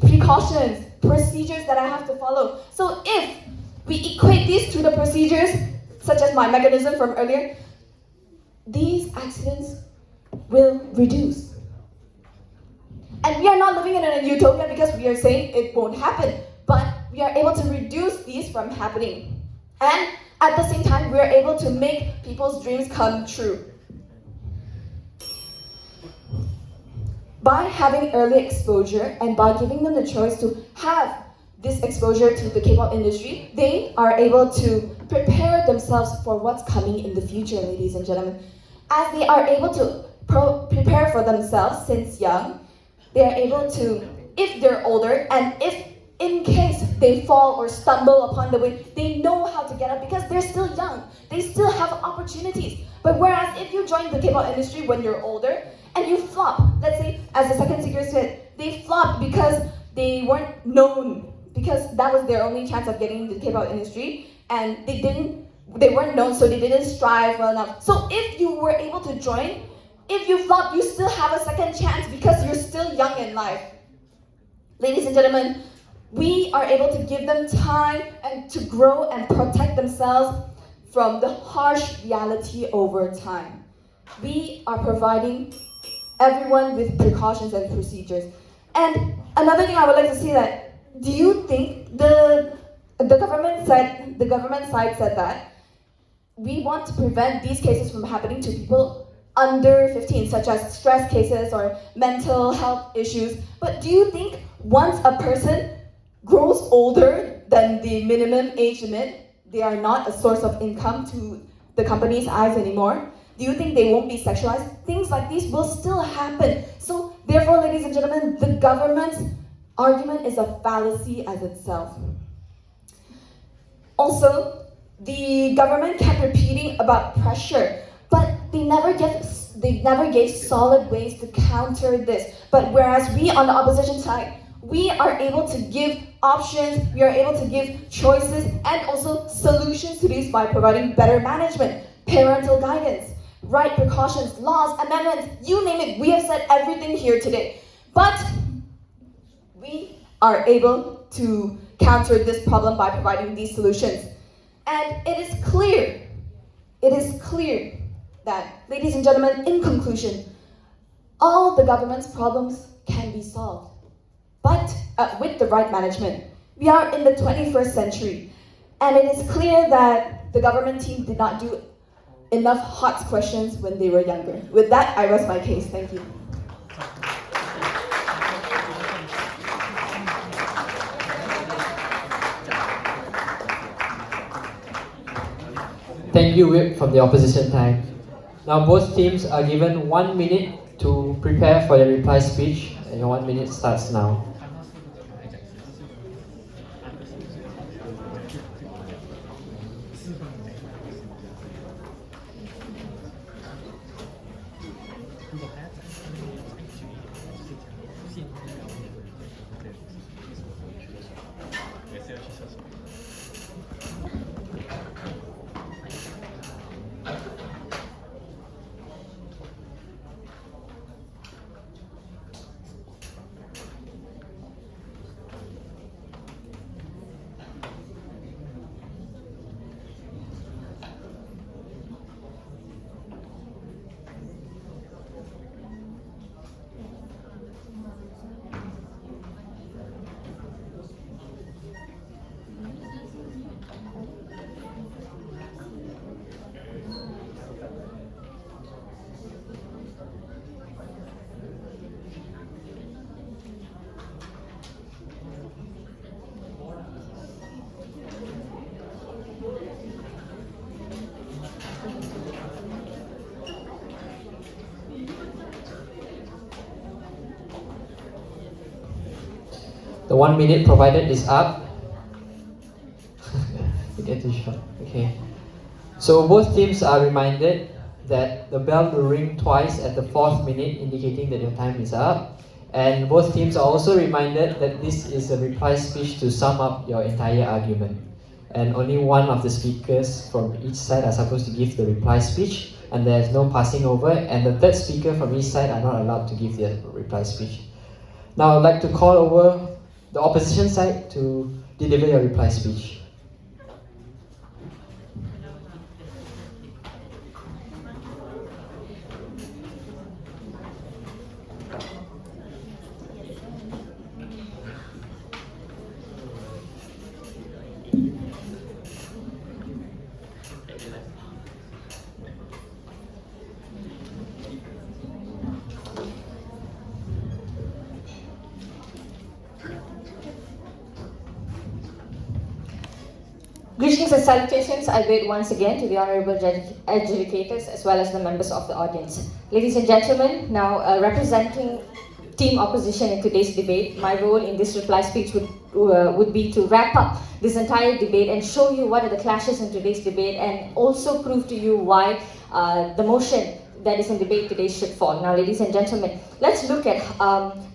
precautions, procedures that I have to follow. So if we equate these to the procedures, such as my mechanism from earlier, these accidents will reduce. And we are not living in a utopia because we are saying it won't happen, but we are able to reduce these from happening. And at the same time, we are able to make people's dreams come true. By having early exposure and by giving them the choice to have this exposure to the K-pop industry, they are able to prepare themselves for what's coming in the future, ladies and gentlemen. As they are able to prepare for themselves since young, they are able to, if they're older, and if in case they fall or stumble upon the way, they know how to get up because they're still young. They still have opportunities. But whereas if you join the K-pop industry when you're older and you flop, let's say, as the second speaker said, they flopped because they weren't known, because that was their only chance of getting into the K-pop industry, and they weren't known, so they didn't strive well enough. So if you were able to join, if you flop, you still have a second chance because you're still young in life. Ladies and gentlemen, we are able to give them time and to grow and protect themselves from the harsh reality over time. We are providing everyone with precautions and procedures. And another thing I would like to say that, do you think the government side said that we want to prevent these cases from happening to people under 15, such as stress cases or mental health issues. But do you think once a person grows older than the minimum age limit, they are not a source of income to the company's eyes anymore? Do you think they won't be sexualized? Things like these will still happen. So therefore, ladies and gentlemen, the government's argument is a fallacy as itself. Also, the government kept repeating about pressure, but they never gave solid ways to counter this. But whereas we on the opposition side, we are able to give options, we are able to give choices and also solutions to these by providing better management, parental guidance, right precautions, laws, amendments, you name it. We have said everything here today. But we are able to counter this problem by providing these solutions. And it is clear that, ladies and gentlemen, in conclusion, all the government's problems can be solved. But with the right management, we are in the 21st century. And it is clear that the government team did not do enough hot questions when they were younger. With that, I rest my case. Thank you. Thank you, Whip, from the opposition time. Now both teams are given 1 minute to prepare for their reply speech, and your 1 minute starts now. The 1 minute provided is up. You get too short. Okay. So both teams are reminded that the bell will ring twice at the 4th minute, indicating that your time is up. And both teams are also reminded that this is a reply speech to sum up your entire argument. And only one of the speakers from each side are supposed to give the reply speech, and there's no passing over, and the third speaker from each side are not allowed to give their reply speech. Now I'd like to call over the opposition side to deliver your reply speech. Greetings and salutations, I bid once again to the honorable adjudicators as well as the members of the audience. Ladies and gentlemen, now representing team opposition in today's debate, my role in this reply speech would be to wrap up this entire debate and show you what are the clashes in today's debate and also prove to you why the motion that is in debate today should fall. Now, ladies and gentlemen, let's look at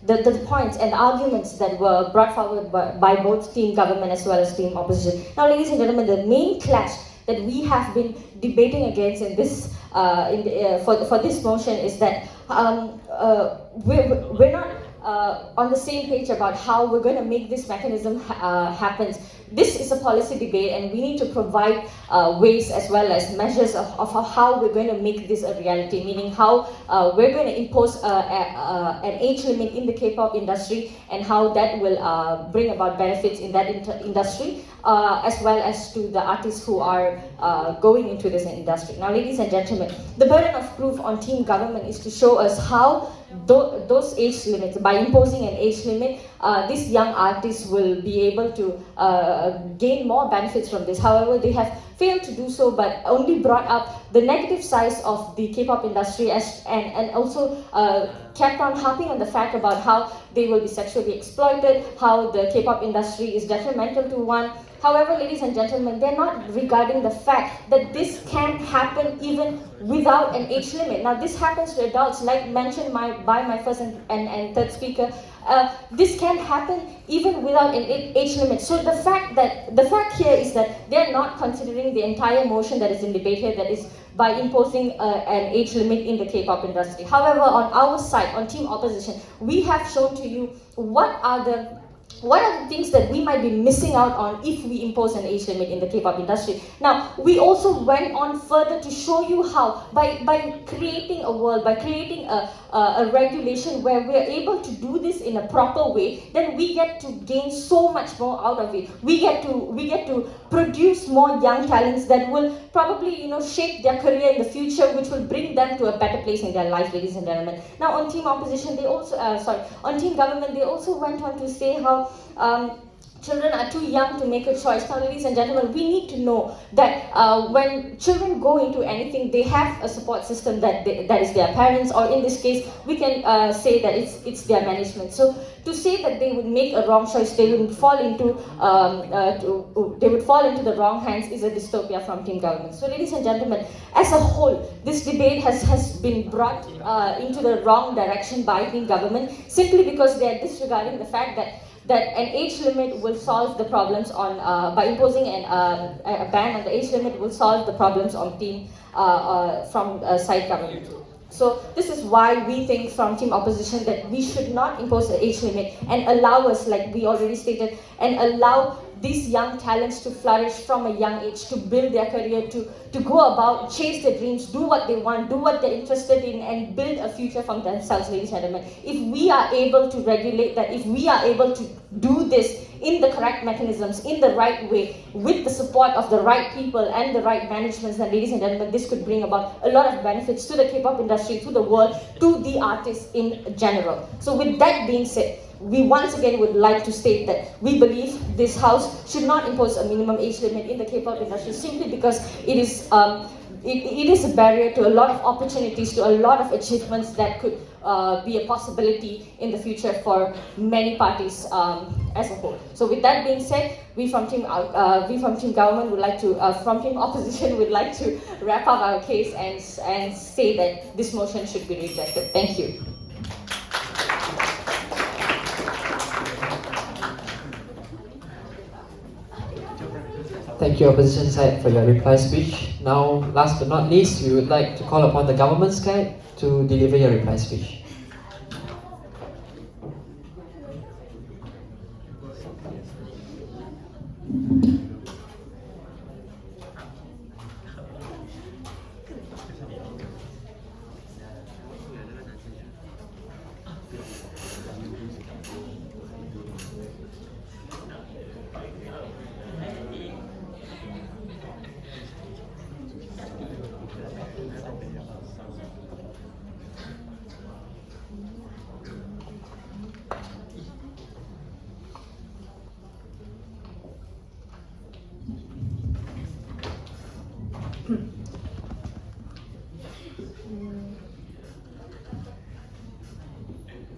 the points and arguments that were brought forward by both team government as well as team opposition. Now, ladies and gentlemen, the main clash that we have been debating against in this for this motion is that we're not on the same page about how we're going to make this mechanism happen. This is a policy debate, and we need to provide ways as well as measures of how we're going to make this a reality, meaning how we're going to impose an age limit in the K-pop industry and how that will bring about benefits in that industry, as well as to the artists who are going into this industry. Now, ladies and gentlemen, the burden of proof on team government is to show us how those age limits, by imposing an age limit, these young artists will be able to gain more benefits from this. However, they have failed to do so, but only brought up the negative sides of the K-pop industry and also kept on harping on the fact about how they will be sexually exploited, how the K-pop industry is detrimental to one. However, ladies and gentlemen, they're not regarding the fact that this can happen even without an age limit. Now, this happens to adults, like mentioned by my first and third speaker. this can happen even without an age limit. So the fact here is that they're not considering the entire motion that is in debate here, that is by imposing an age limit in the K-pop industry. However, on our side, on Team Opposition, we have shown to you what are the things that we might be missing out on if we impose an age limit in the K-pop industry. Now, we also went on further to show you how, by creating a world, by creating a regulation where we are able to do this in a proper way, then we get to gain so much more out of it. We get to produce more young talents that will probably, shape their career in the future, which will bring them to a better place in their life, ladies and gentlemen. Now, on Team Opposition, they also, on Team Government, they also went on to say how children are too young to make a choice. Now, ladies and gentlemen, we need to know that when children go into anything, they have a support system that is their parents, or in this case, we can say that it's their management. So to say that they would make a wrong choice, they would fall into the wrong hands, is a dystopia from Team Government. So, ladies and gentlemen, as a whole, this debate has been brought into the wrong direction by Team Government, simply because they are disregarding the fact that an age limit will solve the problems on, by imposing a ban on the age limit will solve the problems on from side government. So this is why we think from Team Opposition that we should not impose an age limit and allow us, like we already stated, and allow these young talents to flourish from a young age, to build their career, to go about, chase their dreams, do what they want, do what they're interested in, and build a future for themselves, ladies and gentlemen. If we are able to regulate that, if we are able to do this in the correct mechanisms, in the right way, with the support of the right people and the right managements, then, ladies and gentlemen, this could bring about a lot of benefits to the K-pop industry, to the world, to the artists in general. So with that being said, we once again would like to state that we believe this House should not impose a minimum age limit in the K-pop industry, simply because it is a barrier to a lot of opportunities, to a lot of achievements that could be a possibility in the future for many parties as a whole. So with that being said, we from Team Government would like to, from Team Opposition would like to wrap up our case and say that this motion should be rejected. Thank you. Thank you, opposition side, for your reply speech. Now, last but not least, we would like to call upon the government side to deliver your reply speech.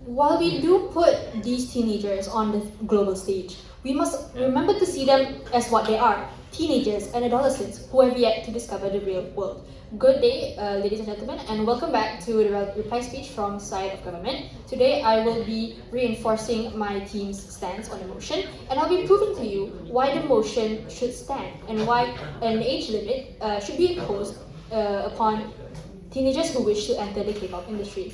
While we do put these teenagers on the global stage, we must remember to see them as what they are, teenagers and adolescents who have yet to discover the real world. Good day, ladies and gentlemen, and welcome back to the reply speech from side of government. Today, I will be reinforcing my team's stance on the motion, and I'll be proving to you why the motion should stand and why an age limit should be imposed upon teenagers who wish to enter the K-pop industry.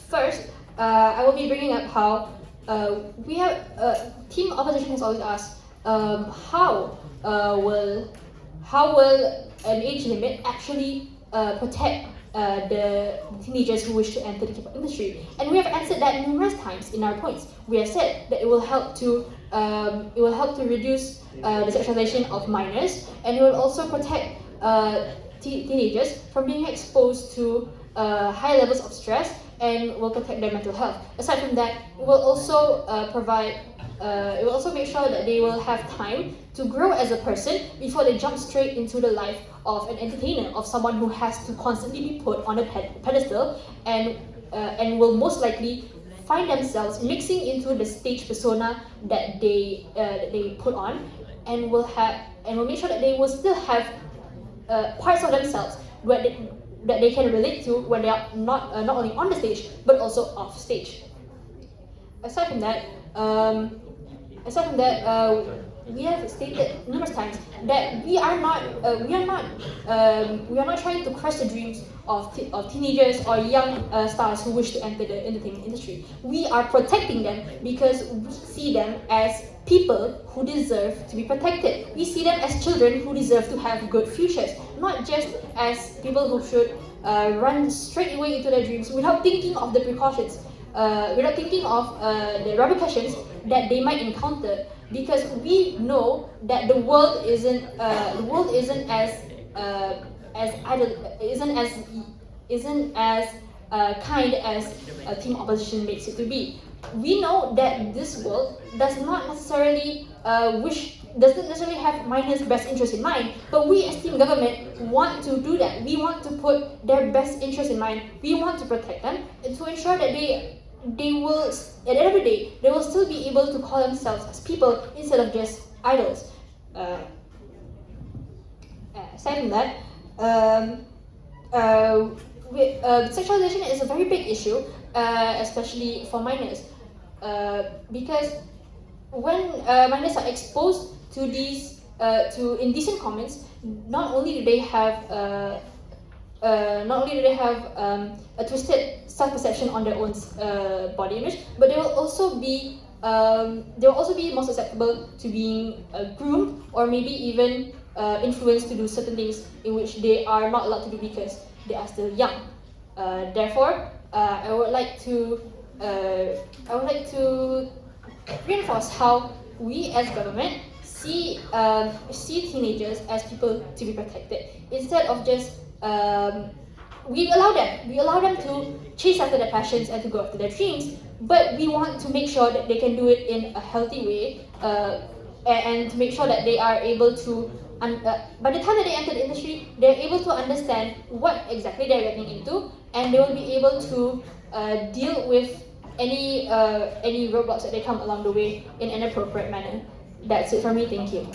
First, I will be bringing up how we have Team Opposition has always asked how will an age limit actually protect the teenagers who wish to enter the K-pop industry, and we have answered that numerous times in our points. We have said that it will help to reduce the sexualization of minors, and it will also protect teenagers from being exposed to high levels of stress, and will protect their mental health. Aside from that, it will also it will also make sure that they will have time to grow as a person before they jump straight into the life of an entertainer, of someone who has to constantly be put on a pedestal, and will most likely find themselves mixing into the stage persona that they put on, and will make sure that they will still have parts of themselves that they can relate to when they are not only on the stage but also off stage. aside from that, we have stated numerous times that we are not trying to crush the dreams of teenagers or young stars who wish to enter the entertainment industry. We are protecting them because we see them as people who deserve to be protected. We see them as children who deserve to have good futures, not just as people who should run straight away into their dreams without thinking of the precautions, without thinking of the repercussions that they might encounter. Because we know that the world isn't as kind as team opposition makes it to be. We know that this world doesn't necessarily have minors' best interest in mind, but we as team government want to do that. We want to put their best interest in mind. We want to protect them and to ensure that they will, at the end of the day, they will still be able to call themselves as people instead of just idols. Aside from that, sexualization is a very big issue, especially for minors, because when minors are exposed to these to indecent comments, not only do they have a twisted self-perception on their own body image, but they will also be more susceptible to being groomed or maybe even influenced to do certain things in which they are not allowed to do because they are still young. Therefore, I would like to reinforce how we as government see teenagers as people to be protected instead of just we allow them to chase after their passions and to go after their dreams, but we want to make sure that they can do it in a healthy way, and to make sure that they are able to by the time that they enter the industry, they're able to understand what exactly they're getting into, and they will be able to deal with any roadblocks that they come along the way in an appropriate manner. That's it from me. Thank you.